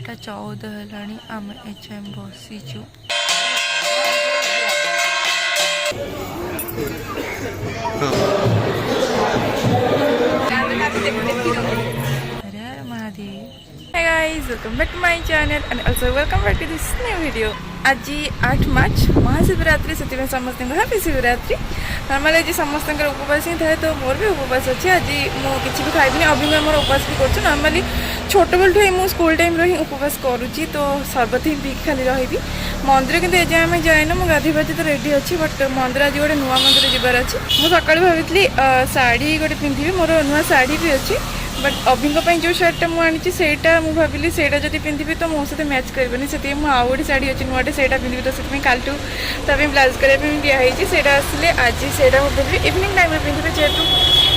9:14 है आम M बसीचु Hey guys, welcome back to my channel and also welcome back to this new video. आज 8 मार्च महाशिवरात्रि से समस्त happy Shivratri. Normal आज समस्त उपवास ही थाए तो मोर भी उपवास अच्छे। आज मुझे भी खाइबी अभी मोर उपवास भी कर नॉर्मली छोट बेलू ही स्कूल टाइम रो ही उपवास करुच्ची तो सर्बत ही पी खाली रही मंदिर कितने एजाए आम जाए मुझे गाधी बाधी तो रेडी अच्छी बट मंदिर आज गोटे नुआ मंदिर जबार अच्छी। मुझे सकाल भाई शाढ़ी गोटे पिंधि मोर नुआ शाढ़ी भी अच्छी बट अभी जो शार्टा मुझे सेटा मुझे भाविली से पिंधि तो मो सहित मैच करनी से आउ गोटे शाढ़ी अच्छी नुआटे से पिंधि तो से कालू तक ब्लाउज करने दिखाई से आसिले आज से पिंधि इवनिंग टाइम पिंधि जेहतु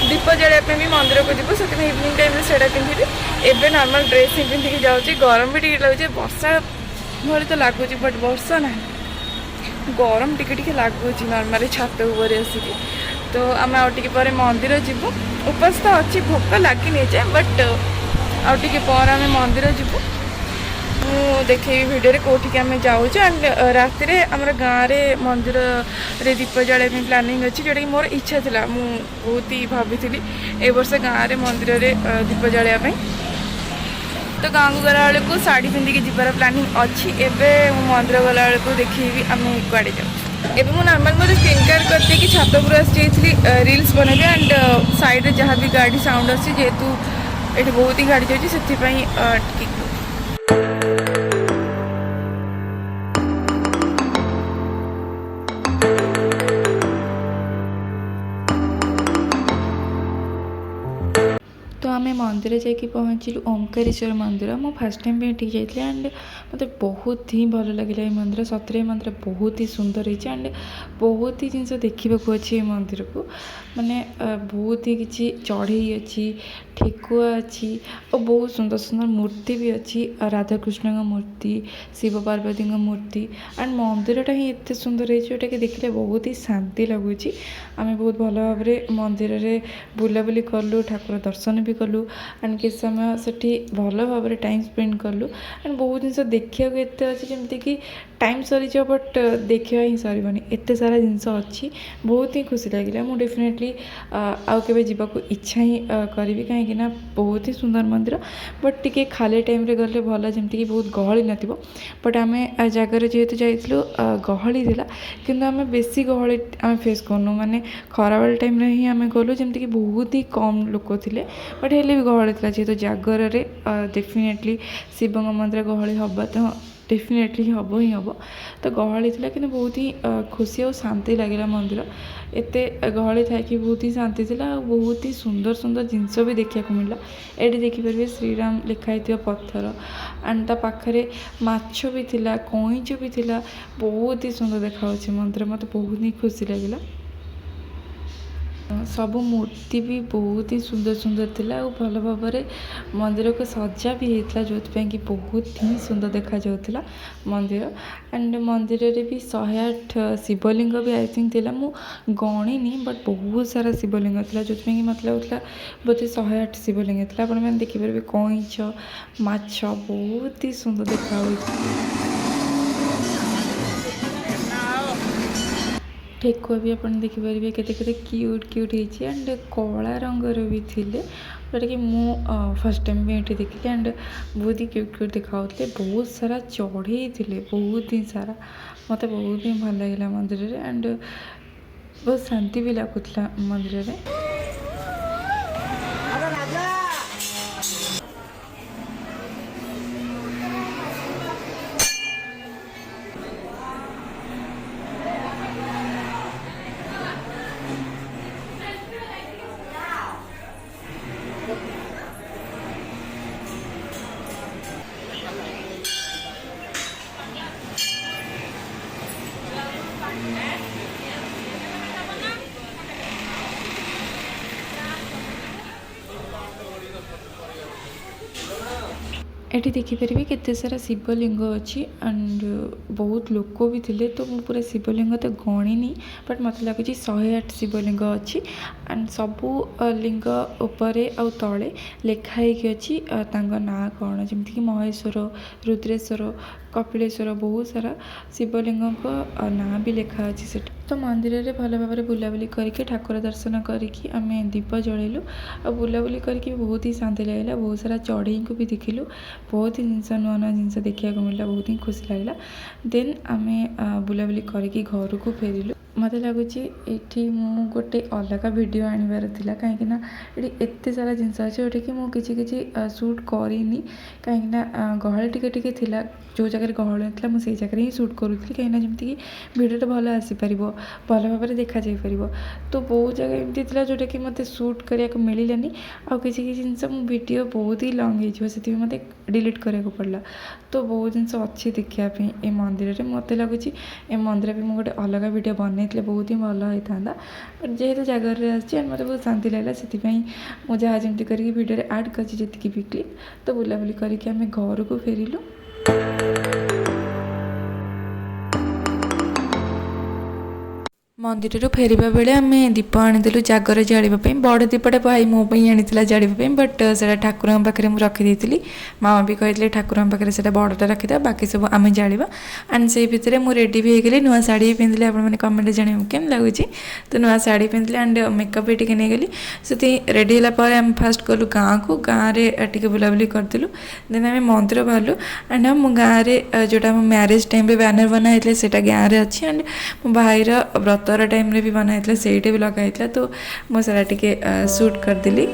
दीप जलाया भी मंदिर को जीव से इवनिंग टाइम से पिंधि एवं नॉर्मल ड्रेस ही पिंधिक जाऊँगी। गरम भी टे लगे वर्षा भाई तो लगुच बट वर्षा ना गरम टिके लगुच नॉर्मली छात ऊपर आसिक तो आम आउे मंदिर जीवु उपास तो अच्छी भोक लगे जाए बट आउे पर आम मंदिर जीवु देखे भिडियो कौटिक आम जाऊँ एंड राति आम गाँव में मंदिर रे दीप जलाया प्लानिंग अच्छी जोटा कि मोर इच्छा था मु बहुत ही भाभी ए वर्ष गाँव में मंदिर रे दीप जलाया तो गाँव को गला बेलू शाढ़ी पिंधिकी जीवार प्लानिंग अच्छी। एवं मंदिर गला बेलू देखी आम कड़े जाऊँ एवं मुझे नॉर्मल मुझे स्क्रीन कार्ड करके छात उपर आसी रील्स बनैबी एंड साइड रे जहाँ भी गाड़ी साउंड अच्छी जेहेतु ये बहुत ही गाड़ी जाऊँगी से तो आम मंदिर जाकि पहुँचलु ओंकारेश्वर मंदिर। मो फास्ट टाइम भी ये जाइए एंड मतलब बहुत ही भल लगे मंदिर सतरे मंदिर बहुत ही सुंदर है एंड बहुत ही जिनस देखा अच्छी मंदिर को माने बहुत ही किसी चढ़ई अच्छी ठेकुआ अच्छी और बहुत सुंदर सुंदर मूर्ति भी अच्छी राधाकृष्ण मूर्ति शिव पार्वती मूर्ति एंड मंदिरटा ही एत सुंदर है जोटा कि देखले बहुत ही शांति लगुच। आम बहुत भल भाव मंदिर में बुलाबुली कलु ठाकुर दर्शन भी कलु एंड किस समय से भल भाव टाइम स्पेंड कलु एंड बहुत जिन देखा एत अच्छी जमती कि टाइम सरी जाओ बट देखा ही सरबनी एत सारा जिनस अच्छी बहुत ही खुशी लगे। मुझे डेफिनेटली आउ के जावाक इच्छा ही करी कहीं बहुत ही सुंदर मंदिर बट टिके खाली टाइम रे गले भल जमती कि बहुत गहली न बट आम जगार जेहेतु जाइलु गहली थिला किंतु आम बेसी गहली आम फेस करनु माने खराबेल टाइम रे ही आम गलु जमती कि बहुत ही कम लोक थिले बट हेले भी गहली थिला जेहेतु जागर रे डेफिनेटली शिव मंदिर गहली हवा तो डेफिनेटली हम ही हम तो गहली थी कि बहुत ही खुशी और शांति लगे मंदिर एत गहली था कि बहुत ही शांति थी बहुत ही सुंदर सुंदर जिनस भी देखा मिलला। ये देखिपारे श्रीराम लिखाई पत्थर एंड ता पाखरे माछ भी थिला कईच भी थिला बहुत ही सुंदर देखा मंदिर मत बहुत ही खुशी लगे। सब मूर्ति भी बहुत ही सुंदर सुंदर थिला और भल भाव मंदिर को सजा भी होता जो कि बहुत ही सुंदर देखा जाउथिला मंदिर एंड मंदिर रे भी 108 शिवलिंग भी आई थिंक थिला मु गणिनी बट बहुत सारा शिवलिंग थिला जो कि मतलब होता बोधे 108 शिवलिंग थिला आपण मैंने देखिपारे कईच माछ बहुत ही सुंदर देखा ठेकुआ भी आप देखिपारे केते क्यूट क्यूट होती एंड कला रंगर भी थिले जोटा कि मु फर्स्ट टाइम भी ये देखी एंड बहुत ही क्यूट क्यूट देखा बहुत सारा चढ़ई थे बहुत ही सारा मत बहुत ही भल लगे मंदिर में एंड बहुत शांति भी लगुला मंदिर में। एठी देखिपारे केते सारा शिवलिंग अच्छी एंड बहुत लोक भी थे। तो मु पूरा शिवलिंग तो गणिनी बट मत लगुच 108 शिवलिंग अच्छी एंड सबू लिंग उपरे आउ तले लिखाई अच्छी ना कौन जमीक महेश्वर रुद्रेश्वर कपिलेश्वर बहुत सारा शिवलिंग ना भी लिखा अच्छी से। तो मंदिर में भल भाव में बुलाबुली करके ठाकुर दर्शन करके आम दीप जलैलु आ बुलाबुली करके बहुत ही शांति लगे। बहुत सारा चढ़ई को भी देखिलु बहुत ही जिनस नुआ नुआ जिनस देखा मिलला बहुत ही खुशी लगे। देन आम बुलाबुली करके घर को फेरिलु। मत लगुच ये गोटे अलग वीडियो आनबार था कहीं ये एत सारा जिनस अच्छे जोटा कि मुझे सुट करनी कहीं गहल टिके थिला जो जगह गहल ना मुझे जगह ही सुट करूँ कहीं जमीक भिडियो भल आसीपर भल भाव में देखा जापर। तो बहुत जगह एमती था जोटा कि मत सुट करने को मिलानी आ कि जिनस वीडियो बहुत ही लंग हो मत डिलीट कराया पड़ा। तो बहुत जिनस अच्छी देखापी ए मंदिर में मत लगुच ए मंदिर भी मुझे गोटे अलग वीडियो बन बहुत ही भल होता बट जेहेतु जगार आसती मत बहुत शांति लगे से मुझे जहाँ जमी कर वीडियो आड कर जी भी क्लिप। तो बुलाबुली करके आम घर को फेरिलु। मंदिर फेरवा बेले आम दीप आनीदेलु जगर जावाई बड़ दीपटा भाई मो आनी जावाई बट से ठाकुर पाखे मुझे रखी मामा भी कहते ठाकुर पाखे से बड़टा रखीद बाकी सब आम जावा एंड से भितर मुझे रेडी भी होगली नुआ शाढ़ी पिंधली आपने कमेंट जानवे केम लगुच। तो नुआ शाढ़ी पिंधली एंड मेकअप भी टी नहीं गली से रेडी है आम फास्ट गलु गाँव को गाँव में बुलाबुली करदेलु। देन आम मंदिर बाहरलु एंड मो गाँव में जोटा मैरेज टाइम बैनर बनाई से गाँव में अच्छी एंड मो भाईर व्रत टाइम रे भी बनाई से भी लगाई तो मुझे टे शूट करदेली।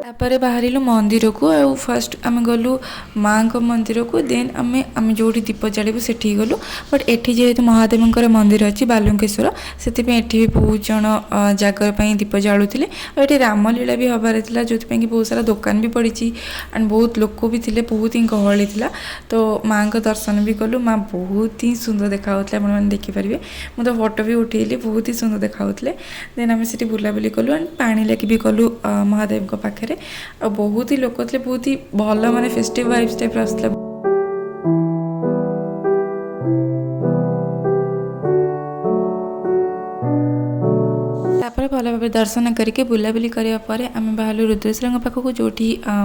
तापर बाहरिलु मंदिर को आ फर्स्ट आम गलु माँ को मंदिर को देन आम जो दीप जालू से गलु बट एठी जेहेतु महादेव मंदिर अच्छी बालुकेश्वर से भी बहुत जन जगर दीप जालुले और ये रामलीला भी हबार था जो कि बहुत सारा दुकान भी पड़ी एंड बहुत लोक भी थे बहुत ही गहली था। तो माँ को दर्शन भी कलु माँ बहुत ही सुंदर देखा आपने देखिपारे मुझे फोटो भी उठेली बहुत ही सुंदर देखा। देन आम से बुलाबुली कलु एंड पानी लगी भी कलु महादेव पाखे आ बहुत ही लोक थे बहुत ही भल माने फेस्टिव वाइब्स टाइप आसला। भल भाव दर्शन करके बुलाबुली कराया आम बाहर रुद्रेश्वर पाखक जो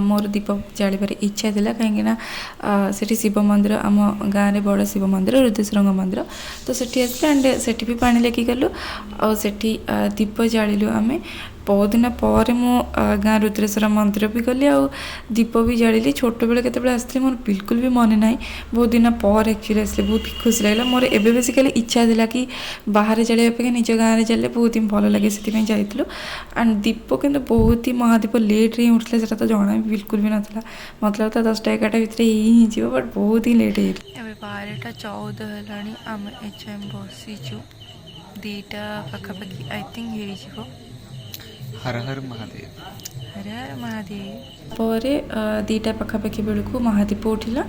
मोर दीप जाबार इच्छा था कहीं शिव मंदिर आम गाँव में बड़ शिव मंदिर रुद्रेश्वर मंदिर तो सेठी आसला एंड सेठी भी पानी लेके गलु आ दीप जालु आम बहुत दिन पर मु गाँ रुद्रेश्वर मंदिर भी गली आ दीप भी जाली छोट बेले केत आसती मोर बिल्कुल भी मन ना बहुत दिन पर एक्चुअली आसली बहुत खुशी लगे। मोर एबे बेसिकली इच्छा था कि बाहर जाने अपेक्षा निज गाँव में जाले बहुत ही भल लगे से जाइलु एंड दीप कि बहुत ही महादीप लेट रे उठे से तो जना भी बिल्कुल भी नाला मतलब तो 10टा 11टा भितर ही बट बहुत ही लेट है। 12:14 है आम एच बसीचु 2टा पाखापाखि आई थिंक हो। हर हर महादेव हर हर महादेव पर 2टा पाखापाखि बेलू महादीप उठिला।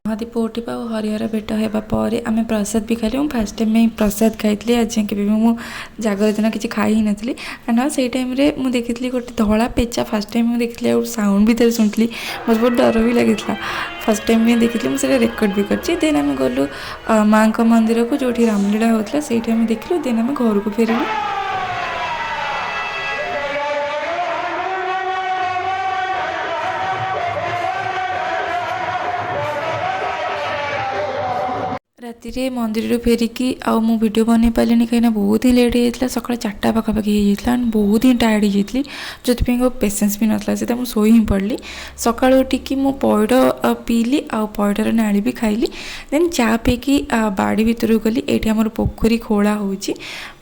महादीप उठा और हरिहर भेट होगापर आम प्रसाद भी खाई फास्ट टाइम में प्रसाद खाई आज के मुझे जागर दिन किसी खाई ही नी एंड हाँ से टाइम मुझे देखी गोटे धला पेचा फास्ट टाइम मुझे देखी और साउंड भी शुणुली मुझे बहुत डर भी लगी फास्ट टाइम में देखी मुझे रेकर्ड भी कर देन आम गलु माँ को मंदिर को जो रामलीला होता से देखलु देन आम घर को फेरिलु। राति मंदिर फेरिकी आउ मु वीडियो बन पारे कहीं बहुत ही लेट होता सका 4टा पाखापाखि होता एंड बहुत ही टायर्ड होती जो पेसेंस भी नाला से मुझे शोई ही पड़ी सका उठिकी मु पइड पीली आउ पइडर नाली भी खाइली देन चा पीकी बाड़ी भितर गली ये आम पोखरी खोला हो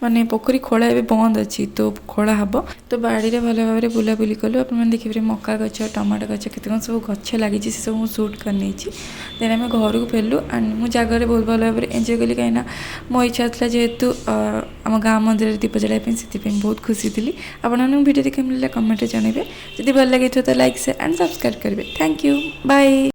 माने पोखरी खोला ए बंद अच्छी तो खोला हम तो बाड़ी में भल भाव में बुलाबुली कलु आप देखिए मका गच टमाटो गच के सब गच लगी सब मुझे सुट कर देन आम घर को फेरलु एंड मु जगह बहुत भल भाव में एंजय कली कहीं मो इच्छा था जेहेतु आम गाँ मंदिर दीप जलाइए से बहुत खुशी थी आपन वीडियो देखा मिले कमेंट जनइबे जब भल लगे तो लाइक शेयर एंड सब्सक्राइब करेंगे थैंक यू बाय।